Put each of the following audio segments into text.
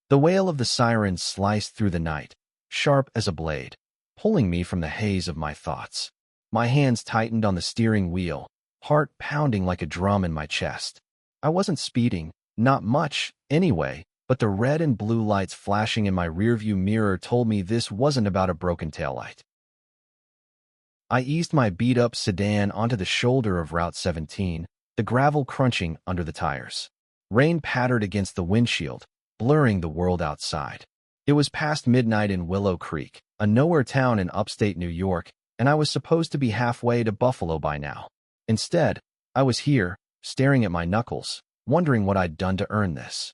The wail of the siren sliced through the night, sharp as a blade, pulling me from the haze of my thoughts. My hands tightened on the steering wheel, heart pounding like a drum in my chest. I wasn't speeding, not much, anyway, but the red and blue lights flashing in my rearview mirror told me this wasn't about a broken taillight. I eased my beat-up sedan onto the shoulder of Route 17, the gravel crunching under the tires. Rain pattered against the windshield, blurring the world outside. It was past midnight in Willow Creek, a nowhere town in upstate New York, and I was supposed to be halfway to Buffalo by now. Instead, I was here, staring at my knuckles, wondering what I'd done to earn this.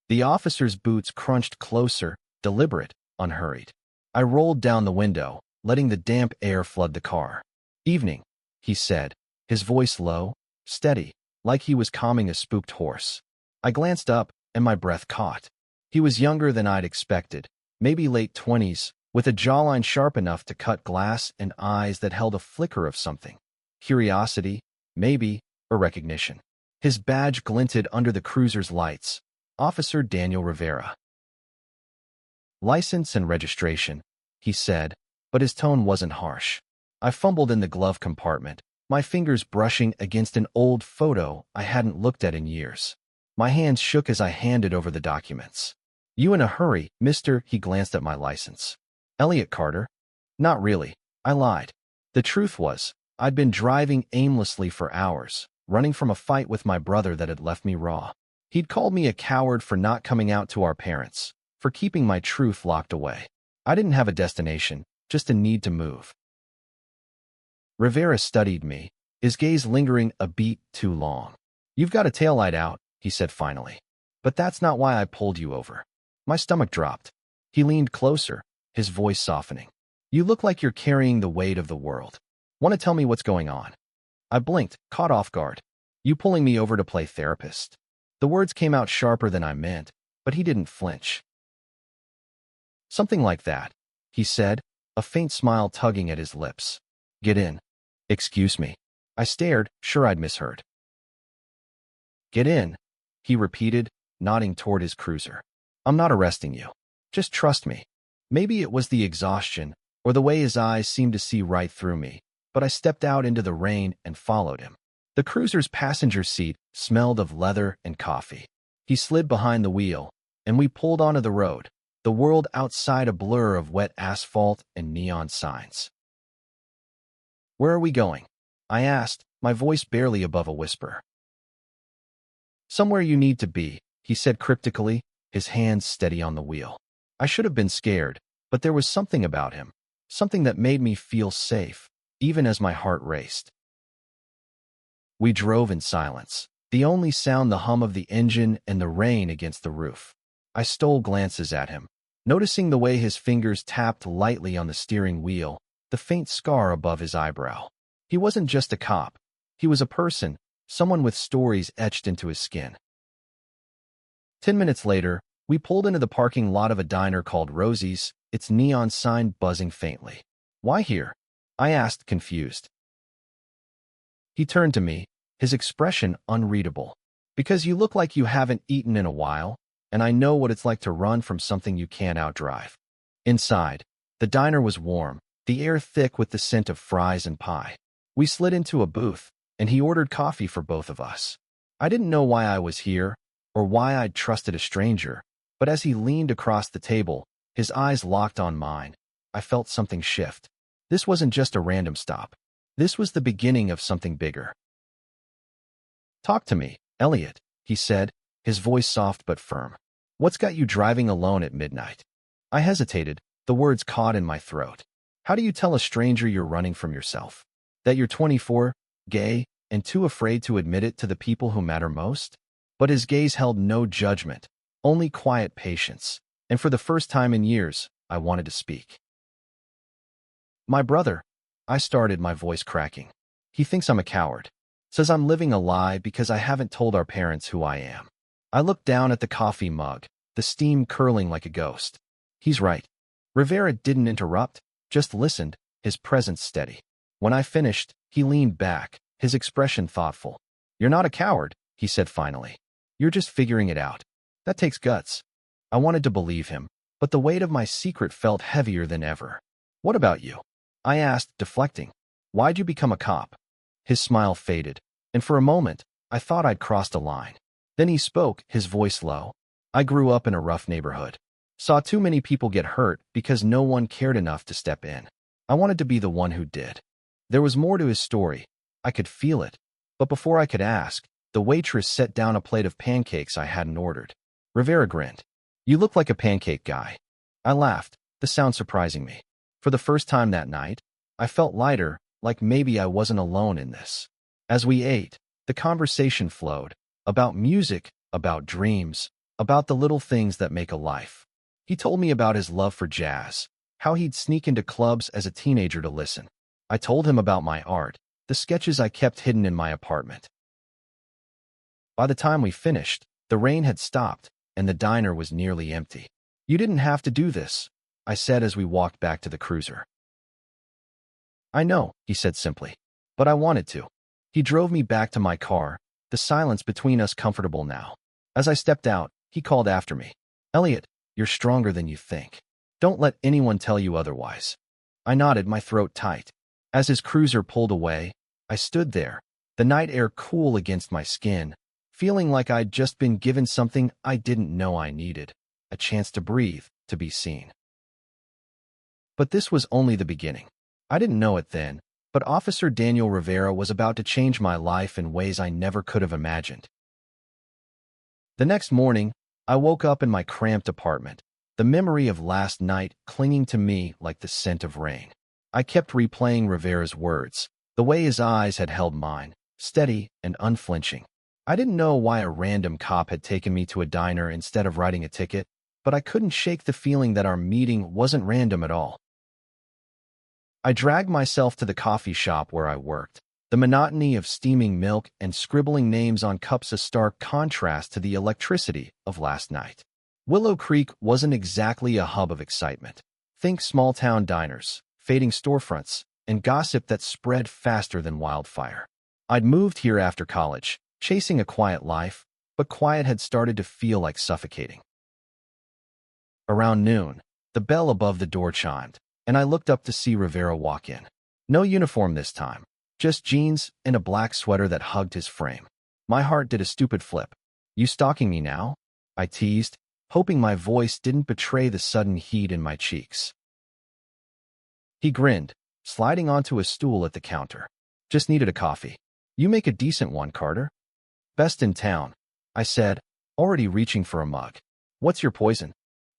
The officer's boots crunched closer, deliberate, unhurried. I rolled down the window, letting the damp air flood the car. "Evening," he said, his voice low, steady, like he was calming a spooked horse. I glanced up, and my breath caught. He was younger than I'd expected, maybe late 20s, with a jawline sharp enough to cut glass and eyes that held a flicker of something. Curiosity, maybe, or recognition. His badge glinted under the cruiser's lights. Officer Daniel Rivera. "License and registration," he said, but his tone wasn't harsh. I fumbled in the glove compartment, my fingers brushing against an old photo I hadn't looked at in years. My hands shook as I handed over the documents. "You in a hurry, mister?" He glanced at my license. "Elliot Carter?" "Not really," I lied. The truth was, I'd been driving aimlessly for hours, running from a fight with my brother that had left me raw. He'd called me a coward for not coming out to our parents, for keeping my truth locked away. I didn't have a destination, just a need to move. Rivera studied me, his gaze lingering a beat too long. "You've got a taillight out," he said finally. "But that's not why I pulled you over." My stomach dropped. He leaned closer, his voice softening. "You look like you're carrying the weight of the world. Want to tell me what's going on?" I blinked, caught off guard. "You pulling me over to play therapist?" The words came out sharper than I meant, but he didn't flinch. "Something like that," he said, a faint smile tugging at his lips. "Get in." "Excuse me." I stared, sure I'd misheard. "Get in," he repeated, nodding toward his cruiser. "I'm not arresting you. Just trust me." Maybe it was the exhaustion, or the way his eyes seemed to see right through me, but I stepped out into the rain and followed him. The cruiser's passenger seat smelled of leather and coffee. He slid behind the wheel, and we pulled onto the road, the world outside a blur of wet asphalt and neon signs. "Where are we going?" I asked, my voice barely above a whisper. "Somewhere you need to be," he said cryptically, his hands steady on the wheel. I should have been scared, but there was something about him, something that made me feel safe, even as my heart raced. We drove in silence, the only sound the hum of the engine and the rain against the roof. I stole glances at him, noticing the way his fingers tapped lightly on the steering wheel, the faint scar above his eyebrow. He wasn't just a cop. He was a person, someone with stories etched into his skin. 10 minutes later, we pulled into the parking lot of a diner called Rosie's, its neon sign buzzing faintly. "Why here?" I asked, confused. He turned to me, his expression unreadable. "Because you look like you haven't eaten in a while, and I know what it's like to run from something you can't outdrive." Inside, the diner was warm, the air thick with the scent of fries and pie. We slid into a booth, and he ordered coffee for both of us. I didn't know why I was here, or why I'd trusted a stranger, but as he leaned across the table, his eyes locked on mine, I felt something shift. This wasn't just a random stop. This was the beginning of something bigger. "Talk to me, Elliot," he said, his voice soft but firm. "What's got you driving alone at midnight?" I hesitated, the words caught in my throat. How do you tell a stranger you're running from yourself? That you're 24, gay, and too afraid to admit it to the people who matter most? But his gaze held no judgment, only quiet patience, and for the first time in years, I wanted to speak. "My brother," I started, my voice cracking. "He thinks I'm a coward. Says I'm living a lie because I haven't told our parents who I am." I looked down at the coffee mug, the steam curling like a ghost. He's right. Rivera didn't interrupt, just listened, his presence steady. When I finished, he leaned back, his expression thoughtful. "You're not a coward," he said finally. "You're just figuring it out." That takes guts. I wanted to believe him, but the weight of my secret felt heavier than ever. What about you? I asked, deflecting. Why'd you become a cop? His smile faded, and for a moment, I thought I'd crossed a line. Then he spoke, his voice low. I grew up in a rough neighborhood. Saw too many people get hurt because no one cared enough to step in. I wanted to be the one who did. There was more to his story. I could feel it. But before I could ask, the waitress set down a plate of pancakes I hadn't ordered. Rivera grinned. You look like a pancake guy. I laughed, the sound surprising me. For the first time that night, I felt lighter, like maybe I wasn't alone in this. As we ate, the conversation flowed. About music, about dreams, about the little things that make a life. He told me about his love for jazz, how he'd sneak into clubs as a teenager to listen. I told him about my art, the sketches I kept hidden in my apartment. By the time we finished, the rain had stopped, and the diner was nearly empty. You didn't have to do this, I said as we walked back to the cruiser. I know, he said simply, but I wanted to. He drove me back to my car, the silence between us comfortable now. As I stepped out, he called after me. Elliot, you're stronger than you think. Don't let anyone tell you otherwise. I nodded, my throat tight. As his cruiser pulled away, I stood there, the night air cool against my skin, feeling like I'd just been given something I didn't know I needed, a chance to breathe, to be seen. But this was only the beginning. I didn't know it then, but Officer Daniel Rivera was about to change my life in ways I never could have imagined. The next morning, I woke up in my cramped apartment, the memory of last night clinging to me like the scent of rain. I kept replaying Rivera's words, the way his eyes had held mine, steady and unflinching. I didn't know why a random cop had taken me to a diner instead of writing a ticket, but I couldn't shake the feeling that our meeting wasn't random at all. I dragged myself to the coffee shop where I worked. The monotony of steaming milk and scribbling names on cups a stark contrast to the electricity of last night. Willow Creek wasn't exactly a hub of excitement. Think small-town diners, fading storefronts, and gossip that spread faster than wildfire. I'd moved here after college, chasing a quiet life, but quiet had started to feel like suffocating. Around noon, the bell above the door chimed, and I looked up to see Rivera walk in. No uniform this time, just jeans and a black sweater that hugged his frame. My heart did a stupid flip. You stalking me now? I teased, hoping my voice didn't betray the sudden heat in my cheeks. He grinned, sliding onto a stool at the counter. Just needed a coffee. You make a decent one, Carter. Best in town, I said, already reaching for a mug. What's your poison?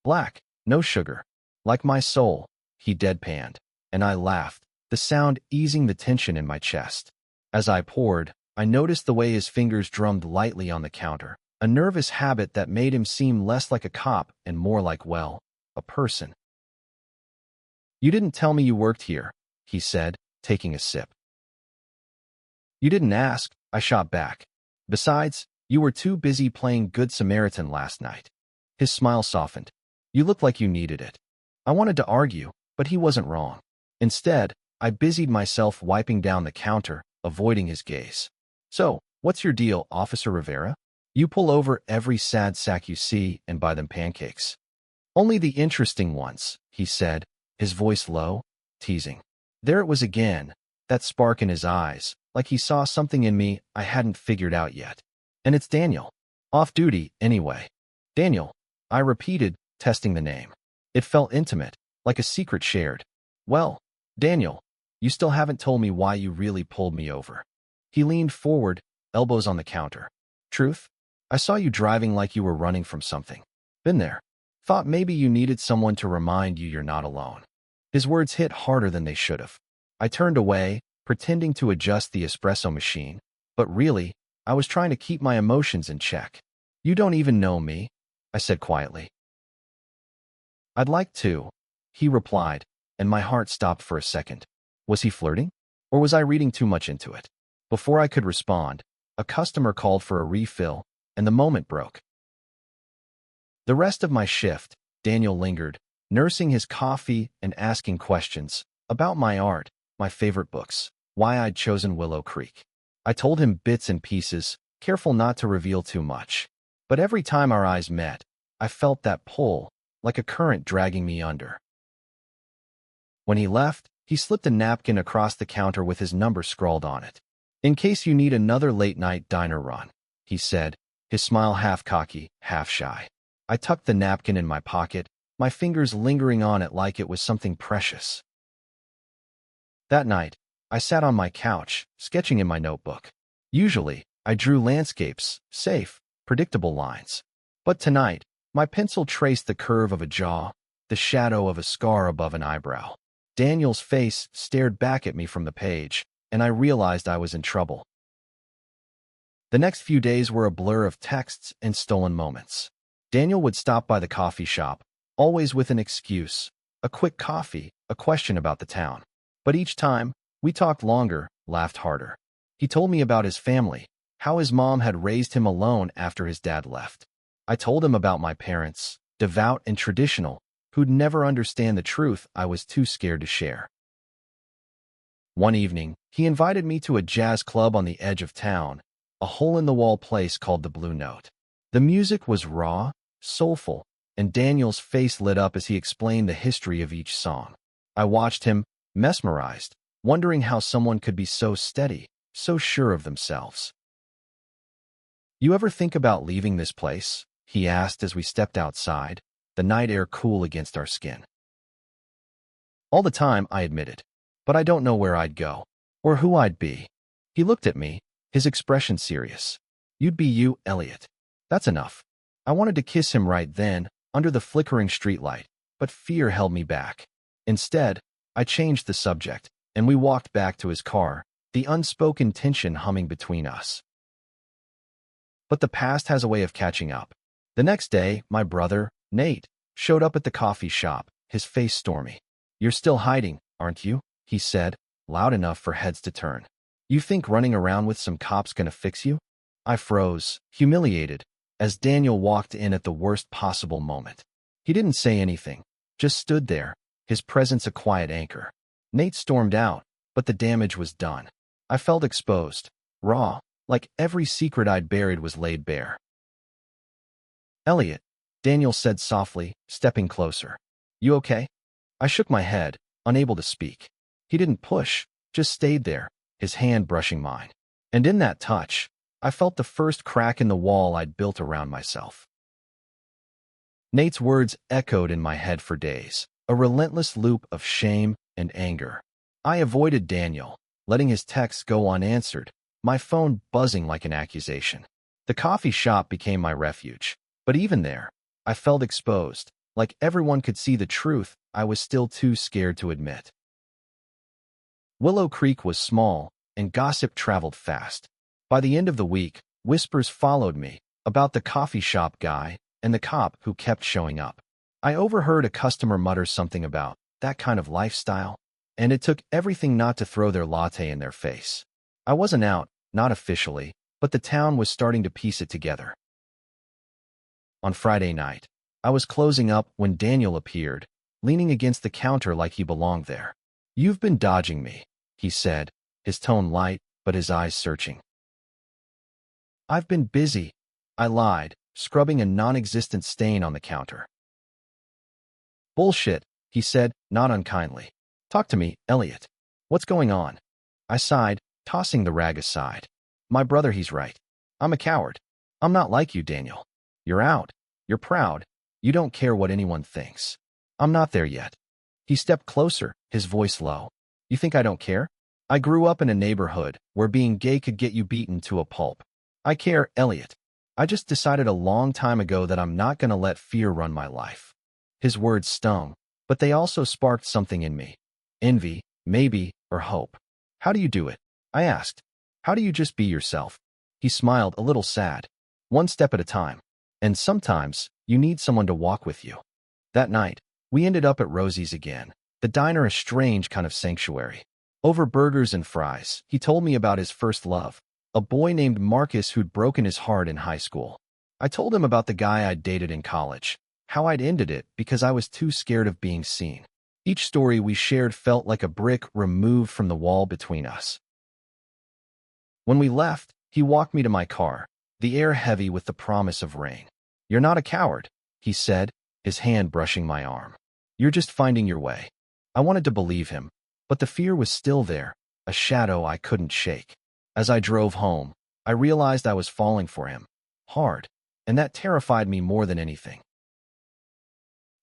Black, no sugar. Like my soul, he deadpanned, and I laughed, the sound easing the tension in my chest. As I poured, I noticed the way his fingers drummed lightly on the counter, a nervous habit that made him seem less like a cop and more like, well, a person. You didn't tell me you worked here, he said, taking a sip. You didn't ask, I shot back. Besides, you were too busy playing Good Samaritan last night. His smile softened. You looked like you needed it. I wanted to argue, but he wasn't wrong. Instead, I busied myself wiping down the counter, avoiding his gaze. So, what's your deal, Officer Rivera? You pull over every sad sack you see and buy them pancakes. Only the interesting ones, he said, his voice low, teasing. There it was again, that spark in his eyes, like he saw something in me I hadn't figured out yet. And it's Daniel. Off duty, anyway. Daniel, I repeated, testing the name. It felt intimate, like a secret shared. Well, Daniel, you still haven't told me why you really pulled me over. He leaned forward, elbows on the counter. Truth? I saw you driving like you were running from something. Been there. Thought maybe you needed someone to remind you you're not alone. His words hit harder than they should have. I turned away, pretending to adjust the espresso machine, but really, I was trying to keep my emotions in check. You don't even know me, I said quietly. I'd like to, he replied, and my heart stopped for a second. Was he flirting? Or was I reading too much into it? Before I could respond, a customer called for a refill, and the moment broke. The rest of my shift, Daniel lingered, nursing his coffee and asking questions about my art, my favorite books, why I'd chosen Willow Creek. I told him bits and pieces, careful not to reveal too much. But every time our eyes met, I felt that pull, like a current dragging me under. When he left, he slipped a napkin across the counter with his number scrawled on it. "In case you need another late-night diner run," he said, his smile half cocky, half shy. I tucked the napkin in my pocket, my fingers lingering on it like it was something precious. That night, I sat on my couch, sketching in my notebook. Usually, I drew landscapes, safe, predictable lines. But tonight, my pencil traced the curve of a jaw, the shadow of a scar above an eyebrow. Daniel's face stared back at me from the page, and I realized I was in trouble. The next few days were a blur of texts and stolen moments. Daniel would stop by the coffee shop, always with an excuse, a quick coffee, a question about the town. But each time, we talked longer, laughed harder. He told me about his family, how his mom had raised him alone after his dad left. I told him about my parents, devout and traditional, who'd never understand the truth I was too scared to share. One evening, he invited me to a jazz club on the edge of town, a hole-in-the-wall place called the Blue Note. The music was raw, soulful, and Daniel's face lit up as he explained the history of each song. I watched him, mesmerized, wondering how someone could be so steady, so sure of themselves. "You ever think about leaving this place?" he asked as we stepped outside, the night air cool against our skin. "All the time," I admitted, "but I don't know where I'd go, or who I'd be." He looked at me, his expression serious. "You'd be you, Elliot. That's enough." I wanted to kiss him right then, under the flickering streetlight, but fear held me back. Instead, I changed the subject, and we walked back to his car, the unspoken tension humming between us. But the past has a way of catching up. The next day, my brother, Nate, showed up at the coffee shop, his face stormy. "You're still hiding, aren't you?" he said, loud enough for heads to turn. "You think running around with some cops gonna fix you?" I froze, humiliated, as Daniel walked in at the worst possible moment. He didn't say anything, just stood there, his presence a quiet anchor. Nate stormed out, but the damage was done. I felt exposed, raw, like every secret I'd buried was laid bare. "Elliot," Daniel said softly, stepping closer. "You okay?" I shook my head, unable to speak. He didn't push, just stayed there, his hand brushing mine. And in that touch, I felt the first crack in the wall I'd built around myself. Nate's words echoed in my head for days, a relentless loop of shame and anger. I avoided Daniel, letting his texts go unanswered, my phone buzzing like an accusation. The coffee shop became my refuge, but even there, I felt exposed, like everyone could see the truth I was still too scared to admit. Willow Creek was small, and gossip traveled fast. By the end of the week, whispers followed me about the coffee shop guy and the cop who kept showing up. I overheard a customer mutter something about that kind of lifestyle, and it took everything not to throw their latte in their face. I wasn't out, not officially, but the town was starting to piece it together. On Friday night, I was closing up when Daniel appeared, leaning against the counter like he belonged there. "You've been dodging me," he said, his tone light, but his eyes searching. "I've been busy," I lied, scrubbing a non-existent stain on the counter. "Bullshit," he said, not unkindly. "Talk to me, Elliot. What's going on?" I sighed, tossing the rag aside. "My brother, he's right. I'm a coward. I'm not like you, Daniel. You're out. You're proud. You don't care what anyone thinks. I'm not there yet." He stepped closer, his voice low. "You think I don't care? I grew up in a neighborhood where being gay could get you beaten to a pulp. I care, Elliot. I just decided a long time ago that I'm not gonna let fear run my life." His words stung, but they also sparked something in me. Envy, maybe, or hope. "How do you do it?" I asked. "How do you just be yourself?" He smiled, a little sad. "One step at a time. And sometimes, you need someone to walk with you." That night, we ended up at Rosie's again, the diner a strange kind of sanctuary. Over burgers and fries, he told me about his first love, a boy named Marcus who'd broken his heart in high school. I told him about the guy I'd dated in college, how I'd ended it because I was too scared of being seen. Each story we shared felt like a brick removed from the wall between us. When we left, he walked me to my car, the air heavy with the promise of rain. "You're not a coward," he said, his hand brushing my arm. "You're just finding your way." I wanted to believe him, but the fear was still there, a shadow I couldn't shake. As I drove home, I realized I was falling for him, hard, and that terrified me more than anything.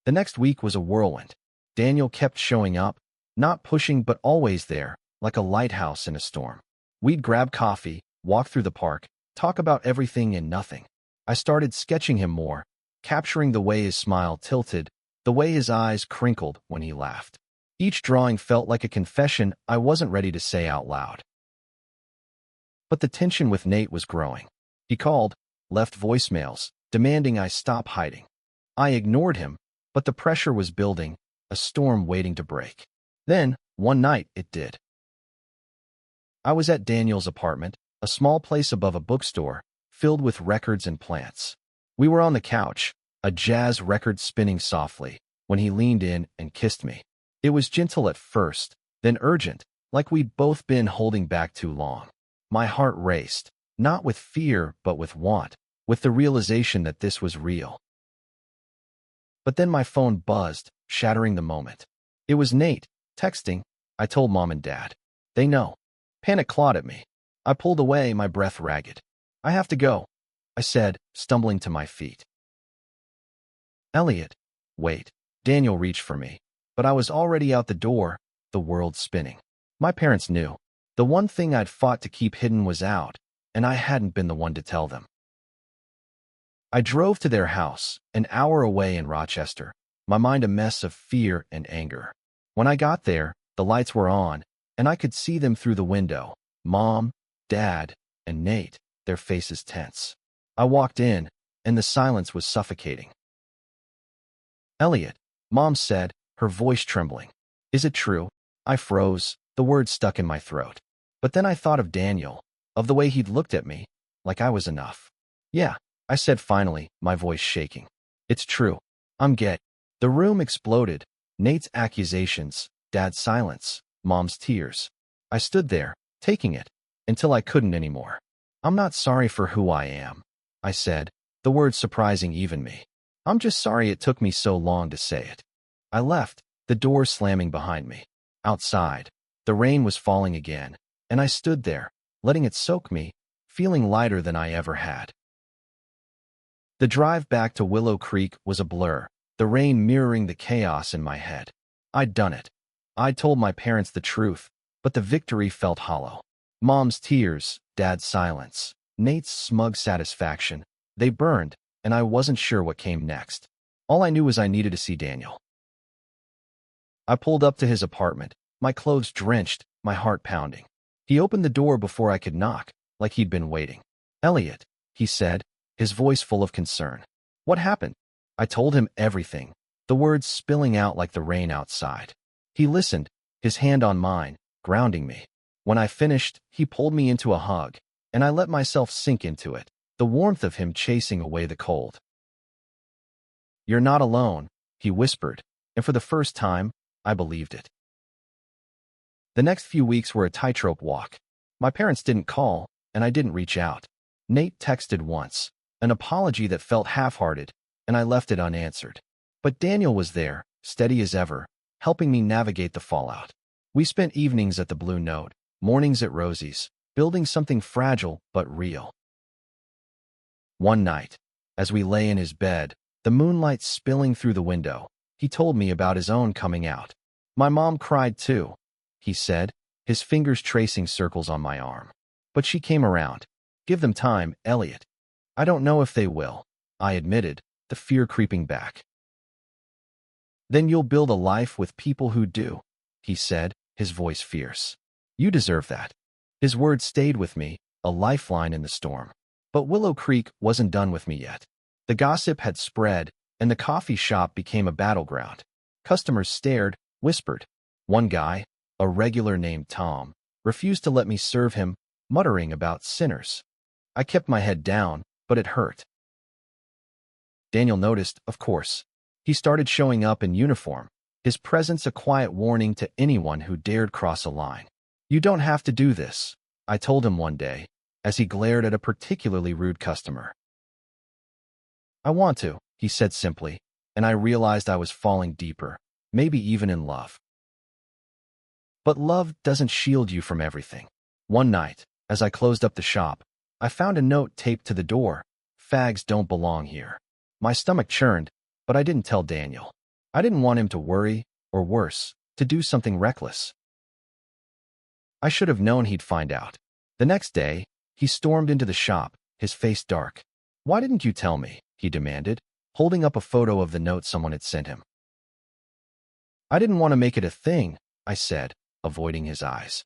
The next week was a whirlwind. Daniel kept showing up, not pushing but always there, like a lighthouse in a storm. We'd grab coffee, walk through the park, talk about everything and nothing. I started sketching him more, capturing the way his smile tilted, the way his eyes crinkled when he laughed. Each drawing felt like a confession I wasn't ready to say out loud. But the tension with Nate was growing. He called, left voicemails, demanding I stop hiding. I ignored him, but the pressure was building, a storm waiting to break. Then, one night, it did. I was at Daniel's apartment, a small place above a bookstore, filled with records and plants. We were on the couch, a jazz record spinning softly, when he leaned in and kissed me. It was gentle at first, then urgent, like we'd both been holding back too long. My heart raced, not with fear but with want, with the realization that this was real. But then my phone buzzed, shattering the moment. It was Nate, texting. I told Mom and Dad. They know. Panic clawed at me. I pulled away, my breath ragged. "I have to go," I said, stumbling to my feet. "Elliot." "Wait." Daniel reached for me, but I was already out the door, the world spinning. My parents knew. The one thing I'd fought to keep hidden was out, and I hadn't been the one to tell them. I drove to their house, an hour away in Rochester, my mind a mess of fear and anger. When I got there, the lights were on, and I could see them through the window. Mom, Dad, and Nate, their faces tense. I walked in, and the silence was suffocating. "Elliot," Mom said, her voice trembling. "Is it true?" I froze, the words stuck in my throat. But then I thought of Daniel, of the way he'd looked at me, like I was enough. "Yeah," I said finally, my voice shaking. "It's true. I'm gay." The room exploded. Nate's accusations, Dad's silence, Mom's tears. I stood there, taking it, until I couldn't anymore. "I'm not sorry for who I am," I said, the words surprising even me. "I'm just sorry it took me so long to say it." I left, the door slamming behind me. Outside, the rain was falling again, and I stood there, letting it soak me, feeling lighter than I ever had. The drive back to Willow Creek was a blur, the rain mirroring the chaos in my head. I'd done it. I'd told my parents the truth, but the victory felt hollow. Mom's tears, Dad's silence, Nate's smug satisfaction, they burned, and I wasn't sure what came next. All I knew was I needed to see Daniel. I pulled up to his apartment, my clothes drenched, my heart pounding. He opened the door before I could knock, like he'd been waiting. "Elliot," he said, his voice full of concern. "What happened?" I told him everything, the words spilling out like the rain outside. He listened, his hand on mine, grounding me. When I finished, he pulled me into a hug, and I let myself sink into it, the warmth of him chasing away the cold. "You're not alone," he whispered, and for the first time, I believed it. The next few weeks were a tightrope walk. My parents didn't call, and I didn't reach out. Nate texted once, an apology that felt half-hearted, and I left it unanswered. But Daniel was there, steady as ever, helping me navigate the fallout. We spent evenings at the Blue Note, mornings at Rosie's, building something fragile but real. One night, as we lay in his bed, the moonlight spilling through the window, he told me about his own coming out. "My mom cried too," he said, his fingers tracing circles on my arm. "But she came around. Give them time, Elliot." "I don't know if they will," I admitted, the fear creeping back. "Then you'll build a life with people who do," he said, his voice fierce. "You deserve that." His words stayed with me, a lifeline in the storm. But Willow Creek wasn't done with me yet. The gossip had spread, and the coffee shop became a battleground. Customers stared, whispered. One guy, a regular named Tom, refused to let me serve him, muttering about sinners. I kept my head down, but it hurt. Daniel noticed, of course. He started showing up in uniform, his presence a quiet warning to anyone who dared cross a line. "You don't have to do this," I told him one day, as he glared at a particularly rude customer. "I want to," he said simply, and I realized I was falling deeper, maybe even in love. But love doesn't shield you from everything. One night, as I closed up the shop, I found a note taped to the door. "Fags don't belong here." My stomach churned, but I didn't tell Daniel. I didn't want him to worry, or worse, to do something reckless. I should have known he'd find out. The next day, he stormed into the shop, his face dark. "Why didn't you tell me?" he demanded, holding up a photo of the note someone had sent him. "I didn't want to make it a thing," I said, avoiding his eyes.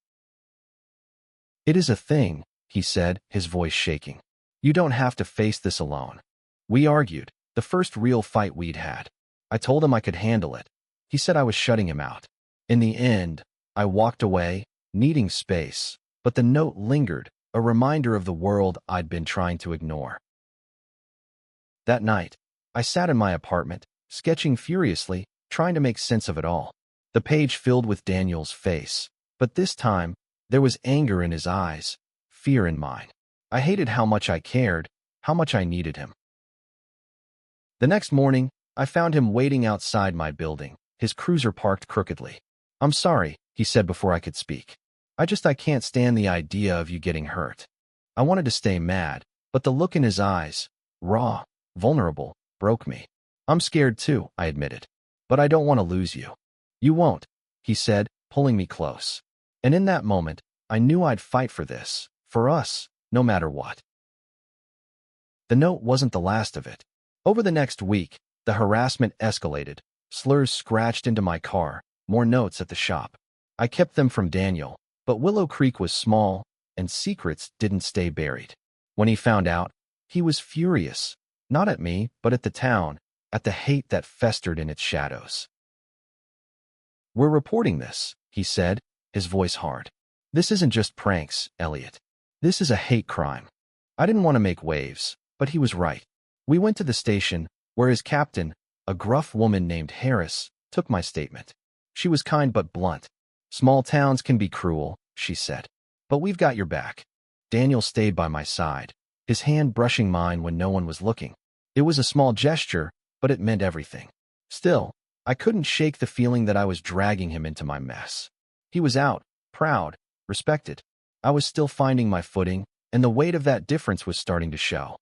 "It is a thing," he said, his voice shaking. "You don't have to face this alone." We argued, the first real fight we'd had. I told him I could handle it. He said I was shutting him out. In the end, I walked away, needing space, but the note lingered, a reminder of the world I'd been trying to ignore. That night, I sat in my apartment, sketching furiously, trying to make sense of it all. The page filled with Daniel's face, but this time, there was anger in his eyes, fear in mine. I hated how much I cared, how much I needed him. The next morning, I found him waiting outside my building, his cruiser parked crookedly. "I'm sorry," he said before I could speak. I can't stand the idea of you getting hurt." I wanted to stay mad, but the look in his eyes, raw, vulnerable, broke me. "I'm scared too," I admitted. "But I don't want to lose you." "You won't," he said, pulling me close. And in that moment, I knew I'd fight for this, for us, no matter what. The note wasn't the last of it. Over the next week, the harassment escalated. Slurs scratched into my car, more notes at the shop. I kept them from Daniel, but Willow Creek was small, and secrets didn't stay buried. When he found out, he was furious, not at me, but at the town, at the hate that festered in its shadows. "We're reporting this," he said, his voice hard. "This isn't just pranks, Elliot. This is a hate crime." I didn't want to make waves, but he was right. We went to the station, where his captain, a gruff woman named Harris, took my statement. She was kind but blunt. "Small towns can be cruel," she said. "But we've got your back." Daniel stayed by my side, his hand brushing mine when no one was looking. It was a small gesture, but it meant everything. Still, I couldn't shake the feeling that I was dragging him into my mess. He was out, proud, respected. I was still finding my footing, and the weight of that difference was starting to show.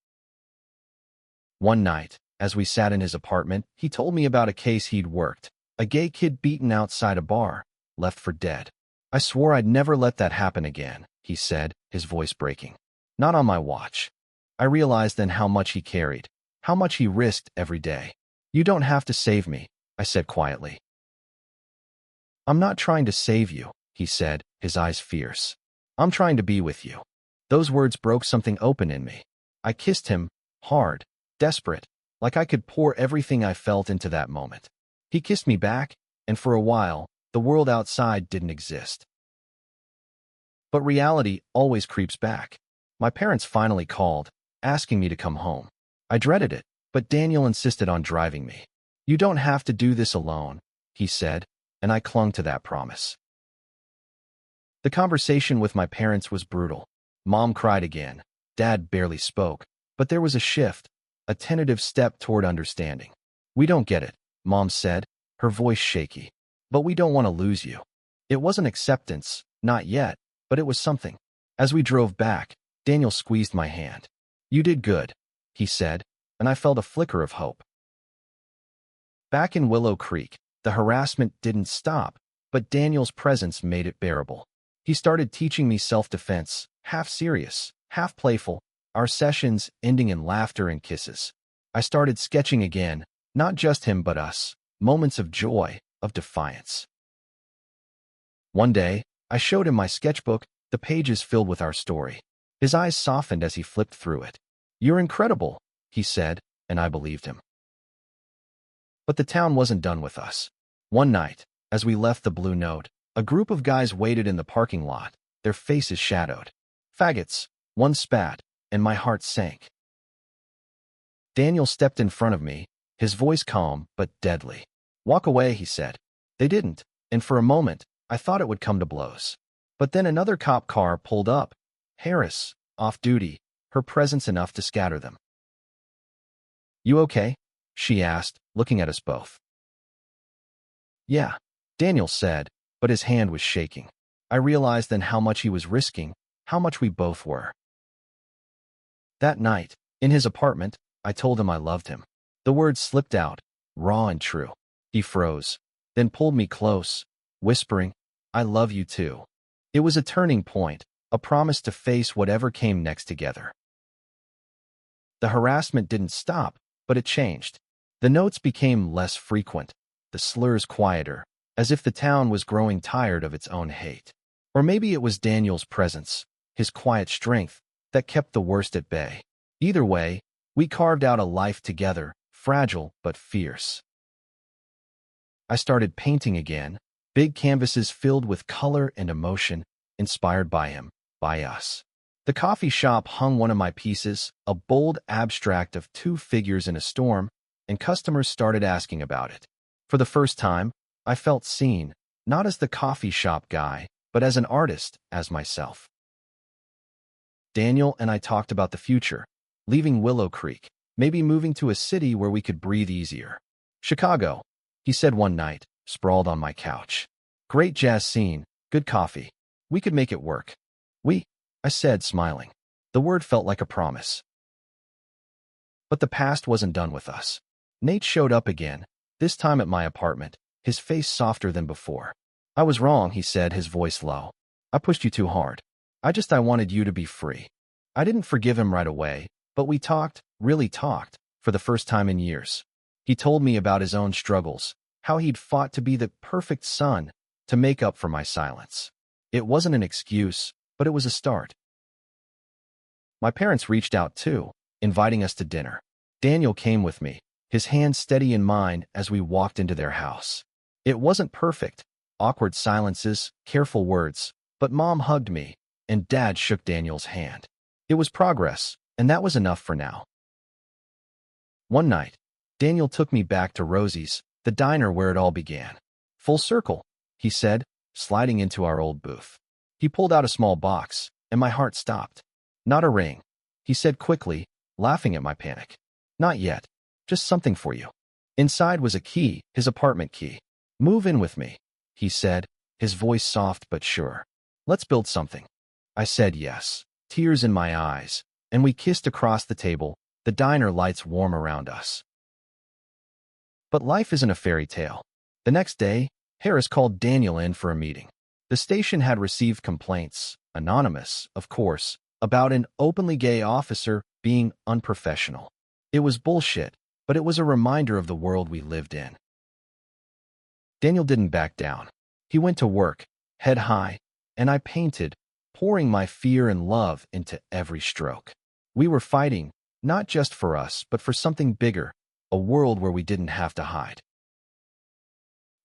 One night, as we sat in his apartment, he told me about a case he'd worked. A gay kid beaten outside a bar, left for dead. "I swore I'd never let that happen again," he said, his voice breaking. "Not on my watch." I realized then how much he carried, how much he risked every day. "You don't have to save me," I said quietly. "I'm not trying to save you," he said, his eyes fierce. "I'm trying to be with you." Those words broke something open in me. I kissed him, hard, desperate, like I could pour everything I felt into that moment. He kissed me back, and for a while, the world outside didn't exist. But reality always creeps back. My parents finally called, asking me to come home. I dreaded it, but Daniel insisted on driving me. "You don't have to do this alone," he said, and I clung to that promise. The conversation with my parents was brutal. Mom cried again. Dad barely spoke, but there was a shift, a tentative step toward understanding. "We don't get it," Mom said, her voice shaky. "But we don't want to lose you." It wasn't acceptance, not yet, but it was something. As we drove back, Daniel squeezed my hand. "You did good," he said, and I felt a flicker of hope. Back in Willow Creek, the harassment didn't stop, but Daniel's presence made it bearable. He started teaching me self-defense, half serious, half playful, our sessions ending in laughter and kisses. I started sketching again, not just him but us, moments of joy, of defiance. One day, I showed him my sketchbook, the pages filled with our story. His eyes softened as he flipped through it. "You're incredible," he said, and I believed him. But the town wasn't done with us. One night, as we left the Blue Note, a group of guys waited in the parking lot, their faces shadowed. "Faggots," one spat, and my heart sank. Daniel stepped in front of me, his voice calm but deadly. "Walk away," he said. They didn't, and for a moment, I thought it would come to blows. But then another cop car pulled up. "Harris," off duty, her presence enough to scatter them. "You okay?" she asked, looking at us both. "Yeah," Daniel said, but his hand was shaking. I realized then how much he was risking, how much we both were. That night, in his apartment, I told him I loved him. The words slipped out, raw and true. He froze, then pulled me close, whispering, "I love you too." It was a turning point, a promise to face whatever came next together. The harassment didn't stop, but it changed. The notes became less frequent, the slurs quieter, as if the town was growing tired of its own hate. Or maybe it was Daniel's presence, his quiet strength, that kept the worst at bay. Either way, we carved out a life together, fragile but fierce. I started painting again, big canvases filled with color and emotion, inspired by him, by us. The coffee shop hung one of my pieces, a bold abstract of two figures in a storm, and customers started asking about it. For the first time, I felt seen, not as the coffee shop guy, but as an artist, as myself. Daniel and I talked about the future, leaving Willow Creek, maybe moving to a city where we could breathe easier. "Chicago," he said one night, sprawled on my couch. "Great jazz scene, good coffee. We could make it work." I said, smiling. The word felt like a promise. But the past wasn't done with us. Nate showed up again, this time at my apartment, his face softer than before. "I was wrong," he said, his voice low. "I pushed you too hard. I wanted you to be free." I didn't forgive him right away, but we talked, really talked, for the first time in years. He told me about his own struggles, how he'd fought to be the perfect son, to make up for my silence. It wasn't an excuse, but it was a start. My parents reached out too, inviting us to dinner. Daniel came with me, his hand steady in mine as we walked into their house. It wasn't perfect, awkward silences, careful words, but Mom hugged me, and Dad shook Daniel's hand. It was progress, and that was enough for now. One night, Daniel took me back to Rosie's, the diner where it all began. "Full circle," he said, sliding into our old booth. He pulled out a small box, and my heart stopped. "Not a ring," he said quickly, laughing at my panic. "Not yet. Just something for you." Inside was a key, his apartment key. "Move in with me," he said, his voice soft but sure. "Let's build something." I said yes, tears in my eyes, and we kissed across the table, the diner lights warm around us. But life isn't a fairy tale. The next day, Harris called Daniel in for a meeting. The station had received complaints, anonymous, of course, about an openly gay officer being unprofessional. It was bullshit, but it was a reminder of the world we lived in. Daniel didn't back down. He went to work, head high, and I painted, pouring my fear and love into every stroke. We were fighting, not just for us, but for something bigger, a world where we didn't have to hide.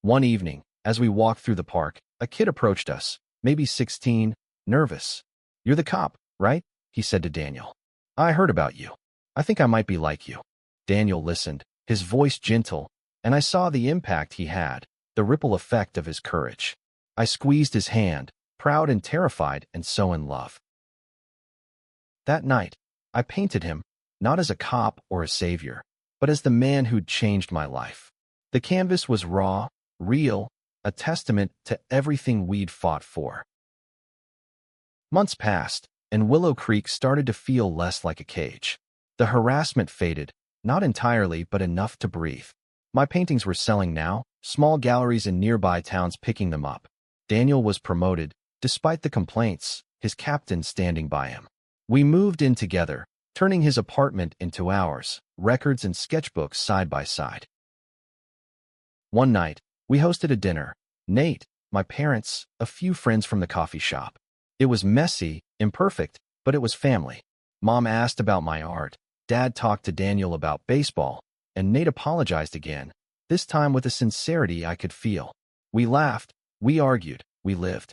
One evening, as we walked through the park, a kid approached us, maybe 16, nervous. "You're the cop, right?" he said to Daniel. "I heard about you. I think I might be like you." Daniel listened, his voice gentle, and I saw the impact he had, the ripple effect of his courage. I squeezed his hand, proud and terrified and so in love. That night, I painted him, not as a cop or a savior, but as the man who'd changed my life. The canvas was raw, real, a testament to everything we'd fought for. Months passed, and Willow Creek started to feel less like a cage. The harassment faded, not entirely, but enough to breathe. My paintings were selling now, small galleries in nearby towns picking them up. Daniel was promoted, despite the complaints, his captain standing by him. We moved in together, turning his apartment into ours, records and sketchbooks side by side. One night, we hosted a dinner. Nate, my parents, a few friends from the coffee shop. It was messy, imperfect, but it was family. Mom asked about my art, Dad talked to Daniel about baseball, and Nate apologized again, this time with a sincerity I could feel. We laughed, we argued, we lived.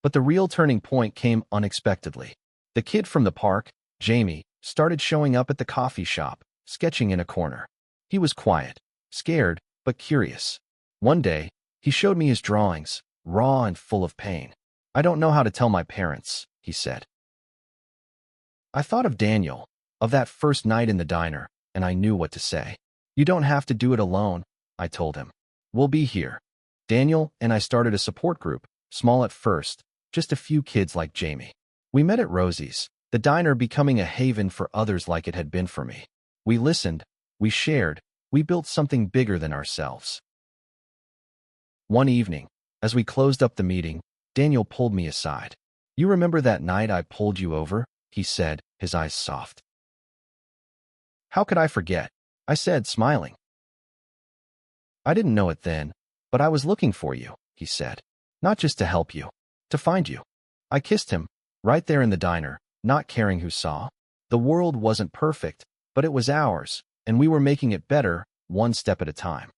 But the real turning point came unexpectedly. The kid from the park, Jamie, started showing up at the coffee shop, sketching in a corner. He was quiet, scared, but curious. One day, he showed me his drawings, raw and full of pain. "I don't know how to tell my parents," he said. I thought of Daniel, of that first night in the diner, and I knew what to say. You don't have to do it alone, I told him. We'll be here. Daniel and I started a support group, small at first, just a few kids like Jamie. We met at Rosie's, the diner becoming a haven for others like it had been for me. We listened, we shared, we built something bigger than ourselves. One evening, as we closed up the meeting, Daniel pulled me aside. You remember that night I pulled you over? He said, his eyes soft. How could I forget? I said, smiling. I didn't know it then, but I was looking for you, he said. Not just to help you, to find you. I kissed him, right there in the diner, not caring who saw. The world wasn't perfect, but it was ours, and we were making it better, one step at a time.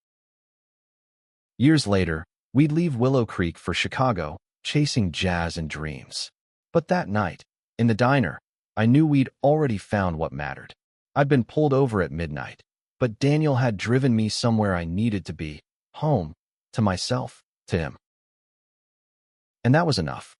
Years later, we'd leave Willow Creek for Chicago, chasing jazz and dreams. But that night, in the diner, I knew we'd already found what mattered. I'd been pulled over at midnight, but Daniel had driven me somewhere I needed to be, home, to myself, to him. And that was enough.